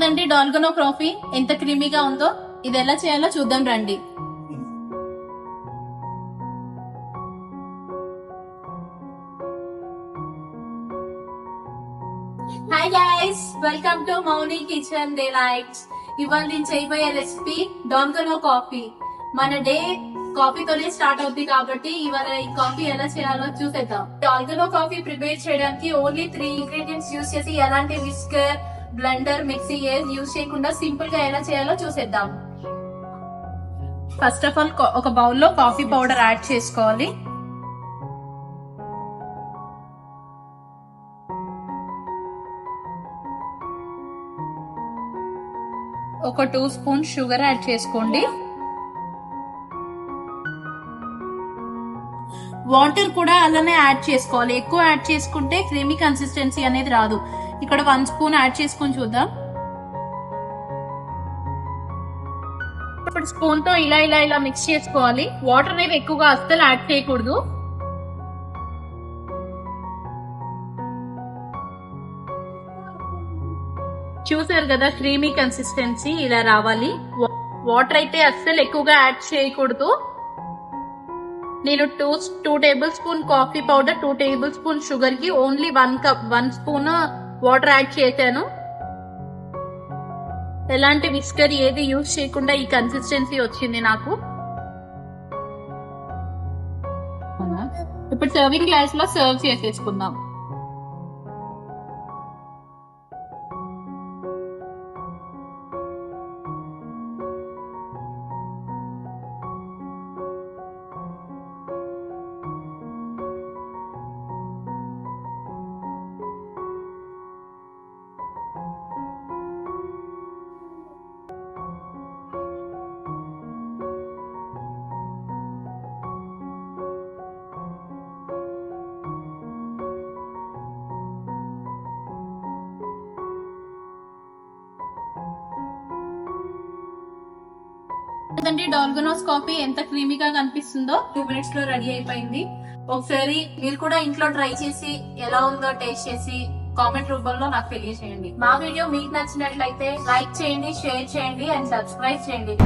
కదండి డాల్గనో కాఫీ ఎంత క్రీమీగా ఉందో. ఇది ఎలా చేయాలో చూద్దాం రండి. Hi guys, welcome to Mouni kitchen delights. ఇవాళ నేను చేయబోయే రెసిపీ డాల్గనో కాఫీ. మన డే కాఫీతోనే స్టార్ట్ అవుతుంది కాబట్టి ఇవాళ ఈ కాఫీ ఎలా చేయాలో చూసేద్దాం. డాల్గనో కాఫీ ప్రిపేర్ చేయడానికి ఓన్లీ 3 ఇంగ్రీడియంట్స్ యూస్ చేసి ఎలాంటి విస్కర్, బ్లెండర్, మిక్సీ యూస్ చేయకుండా సింపుల్ గా ఎలా చేయాలో చూసేద్దాం. ఫస్ట్ ఆఫ్ ఆల్ ఒక బౌల్లో కాఫీ పౌడర్ యాడ్ చేసుకోవాలి. ఒక 2 స్పూన్ షుగర్ యాడ్ చేసుకోండి. వాటర్ కూడా అలానే యాడ్ చేసుకోవాలి. ఎక్కువ యాడ్ చేసుకుంటే క్రీమీ కన్సిస్టెన్సీ అనేది రాదు. ఇక్కడ 1 స్పూన్ యాడ్ చేసుకొని చూద్దాం. ఇప్పుడు స్పూన్ తో ఇలా మిక్స్ చేసుకోవాలి. వాటర్ అనేది ఎక్కువగా అస్సలు యాడ్ చేయకూడదు. చూసారు కదా, క్రీమీ కన్సిస్టెన్సీ ఇలా రావాలి. వాటర్ అయితే అస్సలు ఎక్కువగా యాడ్ చేయకూడదు. నేను 2 table spoon coffee powder, 2 table spoon sugar కి ఓన్లీ 1 స్పూన్ వాటర్ యాడ్ చేశాను. ఎలాంటి విస్కర్ ఏది యూజ్ చేయకుండా ఈ కన్సిస్టెన్సీ వచ్చింది నాకు. ఇప్పుడు సర్వింగ్ గ్లాస్ లో సర్వ్ చేసేసుకుందాం. డాల్గనోస్ కాఫీ ఎంత క్రీమీగా కనిపిస్తుందో. 2 మినిట్స్ లో రెడీ అయిపోయింది. ఒకసారి మీరు కూడా ఇంట్లో ట్రై చేసి ఎలా ఉందో టేస్ట్ చేసి కామెంట్ రూపంలో నాకు తెలియజేయండి. మా వీడియో మీకు నచ్చినట్లయితే లైక్ చేయండి, షేర్ చేయండి అండ్ సబ్స్క్రైబ్ చేయండి.